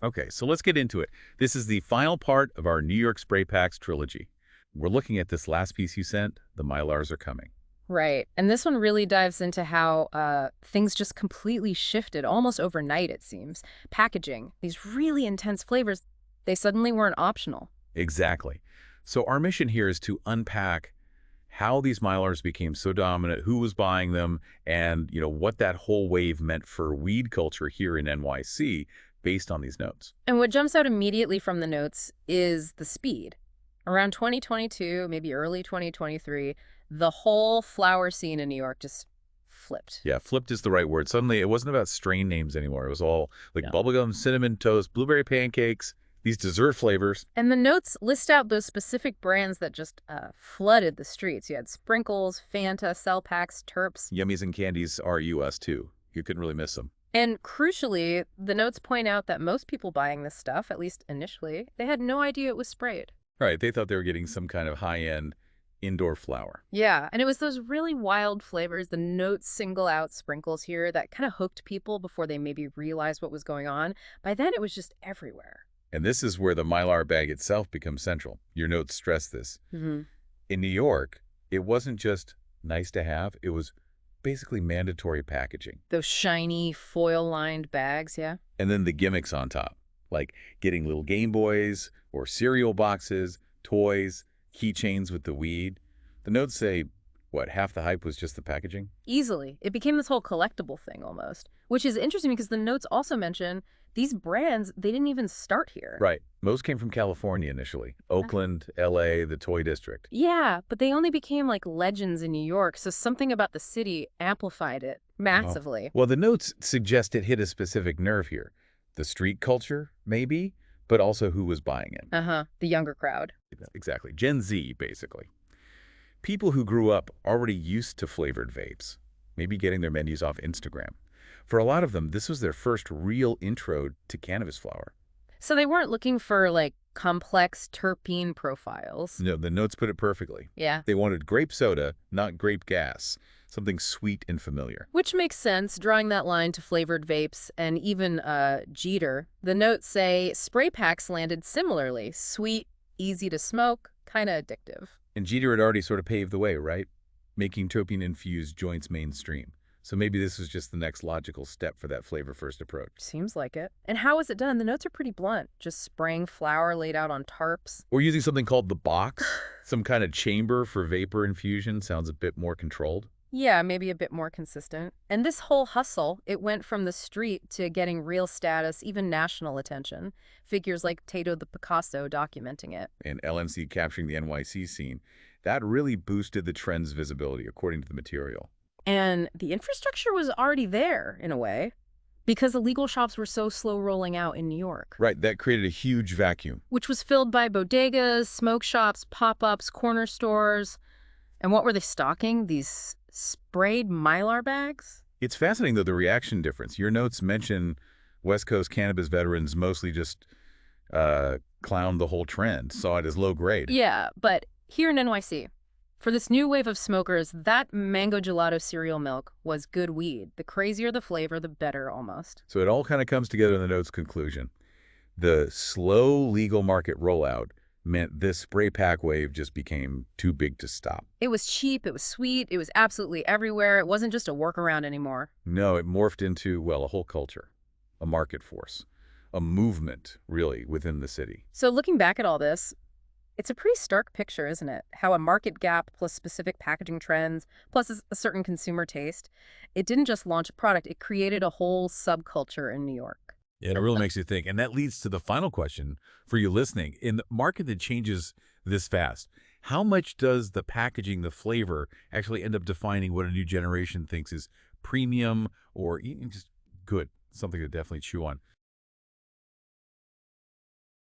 Okay, so let's get into it. This is the final part of our New York Spray Packs trilogy. We're looking at this last piece you sent. The Mylars are coming. Right. And this one really dives into how things just completely shifted almost overnight, it seems. Packaging, these really intense flavors, they suddenly weren't optional. Exactly. So our mission here is to unpack how these Mylars became so dominant, who was buying them, and what that whole wave meant for weed culture here in NYC based on these notes. And what jumps out immediately from the notes is the speed. Around 2022, maybe early 2023, the whole flower scene in New York just flipped. Yeah, flipped is the right word. Suddenly, it wasn't about strain names anymore. It was all like Yeah. bubblegum, cinnamon toast, blueberry pancakes, these dessert flavors. And the notes list out those specific brands that just flooded the streets. You had Sprinklez, Fanta, Selpackz, Terps. Yummies and candies are US too. You couldn't really miss them. And crucially, the notes point out that most people buying this stuff, at least initially, they had no idea it was sprayed. Right, they thought they were getting some kind of high-end indoor flower. Yeah, and it was those really wild flavors. The notes single out Sprinklez here that kind of hooked people before they maybe realized what was going on. By then, it was just everywhere. And this is where the Mylar bag itself becomes central. Your notes stress this. Hmm. In New York, it wasn't just nice to have, it was basically mandatory packaging. Those shiny foil-lined bags, yeah? And then the gimmicks on top, like getting little Game Boys or cereal boxes, toys, keychains with the weed. The notes say, what, half the hype was just the packaging? Easily. It became this whole collectible thing almost, which is interesting because the notes also mention these brands, they didn't even start here. Right. Most came from California initially. Oakland, LA, the Toy District. Yeah, but they only became like legends in New York, so something about the city amplified it Oh. massively. Well, the notes suggest it hit a specific nerve here. The street culture, maybe, but also who was buying it. Uh-huh, the younger crowd. Exactly. Gen Z, basically. People who grew up already used to flavored vapes, maybe getting their menus off Instagram. For a lot of them, this was their first real intro to cannabis flower. So they weren't looking for like complex terpene profiles. No, the notes put it perfectly. Yeah. They wanted grape soda, not grape gas, something sweet and familiar. Which makes sense, drawing that line to flavored vapes and even Jeeter. The notes say spray packs landed similarly. Sweet, easy to smoke, kind of addictive. And Jeter had already sort of paved the way, right? Making terpene-infused joints mainstream. So maybe this was just the next logical step for that flavor-first approach. Seems like it. And how was it done? The notes are pretty blunt. Just spraying flour laid out on tarps. Or using something called the box, some kind of chamber for vapor infusion, sounds a bit more controlled. Yeah, maybe a bit more consistent. And this whole hustle, it went from the street to getting real status, even national attention. Figures like Tato the Picasso documenting it. And LNC capturing the NYC scene, that really boosted the trend's visibility, according to the material. And the infrastructure was already there, in a way, because the legal shops were so slow rolling out in New York, Right, that created a huge vacuum. which was filled by bodegas, smoke shops, pop-ups, corner stores. And what were they stocking? These sprayed Mylar bags? It's fascinating, though, the reaction difference. Your notes mention West Coast cannabis veterans mostly just clowned the whole trend, saw it as low grade. Yeah, but here in NYC, for this new wave of smokers, that mango gelato cereal milk was good weed. The crazier the flavor, the better almost. So it all kind of comes together in the note's conclusion. The slow legal market rollout meant this spray pack wave just became too big to stop. It was cheap, it was sweet, it was absolutely everywhere. It wasn't just a workaround anymore. No, it morphed into, well, a whole culture, a market force, a movement, really, within the city. So looking back at all this, it's a pretty stark picture, isn't it? How a market gap plus specific packaging trends plus a certain consumer taste, it didn't just launch a product, it created a whole subculture in New York. Yeah, it really makes you think. And that leads to the final question for you listening. In the market that changes this fast, how much does the packaging, the flavor, actually end up defining what a new generation thinks is premium or even just good, something to definitely chew on?